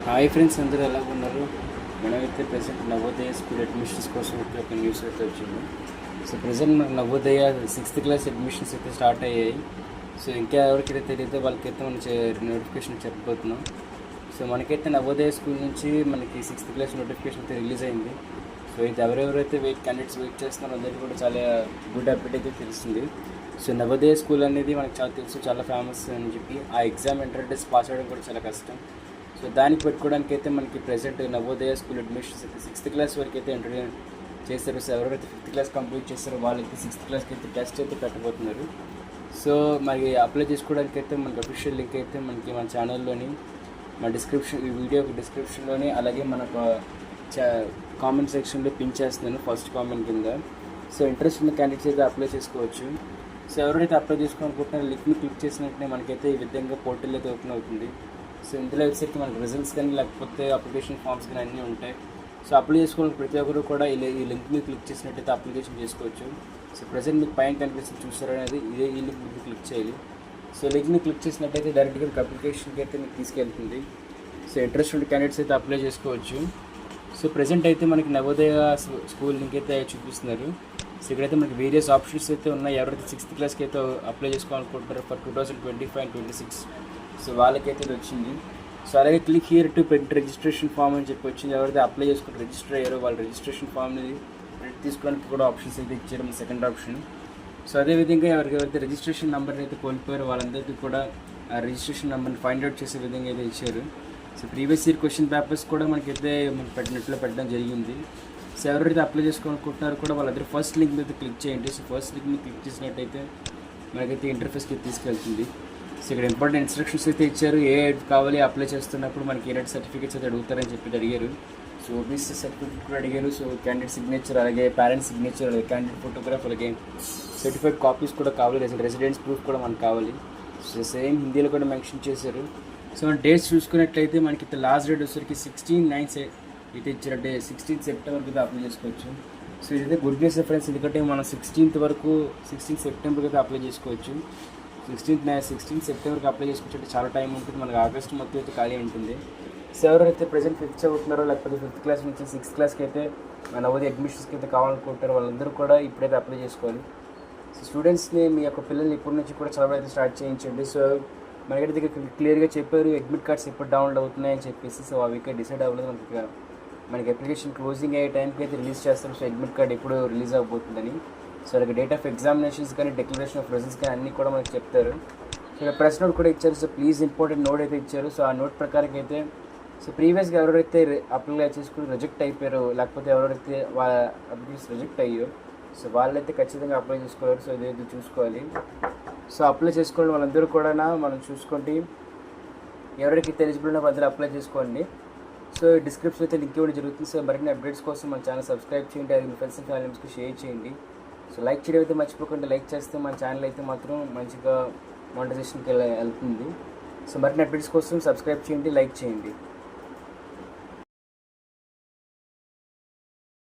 Hi friends, అందరూ ఎలా ఉన్నారు? మనమైతే ప్రజెంట్ నవోదయ స్కూల్ అడ్మిషన్స్ కోసం అయితే ఒక న్యూస్ అయితే వచ్చింది. సో ప్రజెంట్ మనకు నవోదయ 6th క్లాస్ అడ్మిషన్స్ అయితే స్టార్ట్ అయ్యాయి. సో ఇంకా ఎవరికైతే తెలియదో వాళ్ళకైతే మనం నోటిఫికేషన్ చెప్పబోతున్నాం. సో మనకైతే నవోదయ స్కూల్ నుంచి మనకి 6th క్లాస్ నోటిఫికేషన్ అయితే రిలీజ్ అయింది. సో ఇది ఎవరెవరైతే క్యాండిడేట్స్ వెయిట్ చేస్తున్నారో అందరికీ కూడా చాలా గుడ్ అప్డేట్ అయితే తెలుస్తుంది. సో నవోదయ స్కూల్ అనేది మనకు చాలా తెలుసు, చాలా ఫేమస్ అని చెప్పి ఆ ఎగ్జామ్ ఎంట్రన్స్ పాస్ అవ్వడం కూడా చాలా కష్టం. సో దానికి పెట్టుకోవడానికి అయితే మనకి ప్రెసెంట్ నవోదయ స్కూల్ అడ్మిషన్స్ అయితే 6th క్లాస్ వరకు అయితే ఎంటర్ చేస్తారు. సో ఎవరైతే 5th క్లాస్ కంప్లీట్ చేస్తారో వాళ్ళకి 6th క్లాస్కి అయితే టెస్ట్ అయితే పెట్టబోతున్నారు. సో మరి అప్లై చేసుకోవడానికి అయితే మనకి అఫీషియల్ లింక్ అయితే మనకి మన ఛానల్లోని మన ఈ వీడియో డిస్క్రిప్షన్లోని అలాగే మనకు కామెంట్ సెక్షన్లో పిన్ చేస్తున్నాను ఫస్ట్ కామెంట్ కింద. సో ఇంట్రెస్ట్ ఉన్న క్యాండిడేట్స్ అయితే అప్లై చేసుకోవచ్చు. సో ఎవరైతే అప్లై చేసుకోవాలనుకుంటున్నారో లింక్ని క్లిక్ చేసినట్టే మనకైతే ఈ విధంగా పోర్టల్ అయితే ఓపెన్ అవుతుంది. సో ఇందులో వచ్చేసరికి మనకు రిజల్ట్స్ కానీ లేకపోతే అప్లికేషన్ ఫామ్స్ కానీ అన్నీ ఉంటాయి. సో అప్లై చేసుకోవడానికి ప్రతి ఒక్కరు కూడా ఈ లింక్ మీద క్లిక్ చేసినట్టయితే అప్లికేషన్ చేసుకోవచ్చు. సో ప్రజెంట్ మీకు పైన కనిపిస్తుంది చూస్తారో అనేది ఈ లింక్ మీద క్లిక్ చేయాలి. సో లింక్ని క్లిక్ చేసినట్టయితే డైరెక్ట్గా మీకు అప్లికేషన్కి అయితే మీకు తీసుకెళ్తుంది. సో ఇంట్రెస్ట్ ఉన్న క్యాండిడేట్స్ అయితే అప్లై చేసుకోవచ్చు. సో ప్రజెంట్ అయితే మనకి నవోదయ స్కూల్ లింక్ అయితే చూపిస్తున్నారు. సో ఇక్కడైతే మనకి వేరియస్ ఆప్షన్స్ అయితే ఉన్నాయి. ఎవరైతే 6th క్లాస్కి అయితే అప్లై చేసుకోవాలనుకుంటారో ఫర్ 2025-26 సో వాళ్ళకైతే ఇది వచ్చింది. సో అలాగే click here to print registration form అని చెప్పి వచ్చింది. ఎవరైతే అప్లై చేసుకుని రిజిస్టర్ అయ్యారో వాళ్ళ రిజిస్ట్రేషన్ ఫామ్ని ప్రింట్ తీసుకోవడానికి కూడా ఆప్షన్స్ అయితే ఇచ్చారు, సెకండ్ ఆప్షన్. సో అదేవిధంగా ఎవరైతే రిజిస్ట్రేషన్ నెంబర్ని అయితే కోల్పోయారో వాళ్ళందరికీ కూడా ఆ రిజిస్ట్రేషన్ నెంబర్ని ఫైండ్ అవుట్ చేసే విధంగా అయితే ఇచ్చారు. So previous year question papers కూడా మనకైతే నెట్లో పెట్టడం జరిగింది. సో ఎవరైతే అప్లై చేసుకోవాలనుకుంటున్నారో కూడా వాళ్ళందరూ ఫస్ట్ లింక్ మీద క్లిక్ చేయండి. సో ఫస్ట్ లింక్ని క్లిక్ చేసినట్టయితే మనకైతే ఇంటర్ఫేస్కి తీసుకెళ్తుంది. సో ఇక్కడ ఇంపార్టెంట్ ఇన్స్ట్రక్షన్స్ అయితే ఇచ్చారు. ఏ కావాలి అప్లై చేస్తున్నప్పుడు మనకి ఏ సర్టిఫికేట్స్ అయితే అడుగుతారని చెప్పి అడిగారు. సో ఓబీసీ సర్టిఫికేట్ కూడా అడిగారు. సో క్యాండిడేట్ సిగ్నేచర్, అలాగే పేరెంట్స్ సిగ్నేచర్, అలాగే క్యాండిడేట్ ఫోటోగ్రాఫ్, అలాగే సర్టిఫైడ్ కాపీస్ కూడా కావాలి, రెసిడెన్స్ ప్రూఫ్ కూడా మనకు కావాలి. సో సేమ్ హిందీలో కూడా మెన్షన్ చేశారు. సో మన డేట్స్ చూసుకున్నట్లయితే మనకి లాస్ట్ డేట్ వచ్చేసరికి 16/9 అయితే ఇచ్చిన 16 సెప్టెంబర్కి అయితే అప్లై చేసుకోవచ్చు. సో ఇదైతే గుడ్ న్యూస్ ఫ్రెండ్స్, ఎందుకంటే మనం 16 సెప్టెంబర్కి అయితే అప్లై చేసుకోవచ్చు. 16 సెప్టెంబర్కి అప్లై చేసుకుంటే చాలా టైం ఉంటుంది. మనకి ఆగస్ట్ మొత్తం అయితే ఖాళీ ఉంటుంది. సో ఎవరైతే ప్రజెంట్ 5th చదువుతున్నారో లేకపోతే 5th క్లాస్ నుంచి 6th క్లాస్కి అయితే నవోదయ అడ్మిషన్స్కి అయితే కావాలనుకుంటారో వాళ్ళందరూ కూడా ఇప్పుడైతే అప్లై చేసుకోవాలి. సో స్టూడెంట్స్ని మీ యొక్క పిల్లల్ని ఇప్పటి నుంచి కూడా చదవడం అయితే స్టార్ట్ చేయించండి. సో మనకైతే దగ్గర క్లియర్గా చెప్పారు అడ్మిట్ కార్డ్స్ ఎప్పుడు డౌన్లోడ్ అవుతున్నాయని చెప్పేసి. సో అవి ఇక్కడ డిసైడ్ అవ్వలేదు. మనకి అప్లికేషన్ క్లోజింగ్ అయ్యే టైంకి అయితే రిలీజ్ చేస్తారు. సో అడ్మిట్ కార్డ్ ఎప్పుడు రిలీజ్ అవ్వబోతుందని. సో అలాగే డేట్ ఆఫ్ ఎగ్జామినేషన్స్ కానీ డిక్లరేషన్ ఆఫ్ రిజల్ట్స్ కానీ అన్నీ కూడా మనకు చెప్తారు. సో ఇక్కడ ప్రెస్ నోట్ కూడా ఇచ్చారు. సో ప్లీజ్ ఇంపార్టెంట్ నోట్ అయితే ఇచ్చారు. సో ఆ నోట్ ప్రకారం అయితే సో ప్రీవియస్గా ఎవరైతే అప్లై చేసుకుని రిజెక్ట్ అయిపోయారో లేకపోతే ఎవరైతే వాళ్ళ అప్లికేషన్ రిజెక్ట్ అయ్యో సో వాళ్ళైతే ఖచ్చితంగా అప్లై చేసుకోలేరు. సో ఇదైతే చూసుకోవాలి. సో అప్లై చేసుకోవడం వాళ్ళందరూ కూడా మనం చూసుకోండి. ఎవరికి ఎలిజిబుల్ ఉన్న వాళ్ళందరూ అప్లై చేసుకోండి. సో డిస్క్రిప్షన్ అయితే లింక్ ఇవ్వడం జరుగుతుంది. సో మరిన్ని అప్డేట్స్ కోసం మన ఛానల్ సబ్స్క్రైబ్ చేయండి, అది మీ ఫ్రెండ్స్ అండ్ ఫ్యామిలీ మెంబర్స్కి షేర్ చేయండి. సో లైక్ చేయడం అయితే మర్చిపోకుండా, లైక్ చేస్తే మన ఛానల్ అయితే మాత్రం మంచిగా మానిటైజేషన్కి వెళ్తుంది. సో మరిన్ని అప్డేట్స్ కోసం సబ్స్క్రైబ్ చేయండి, లైక్ చేయండి.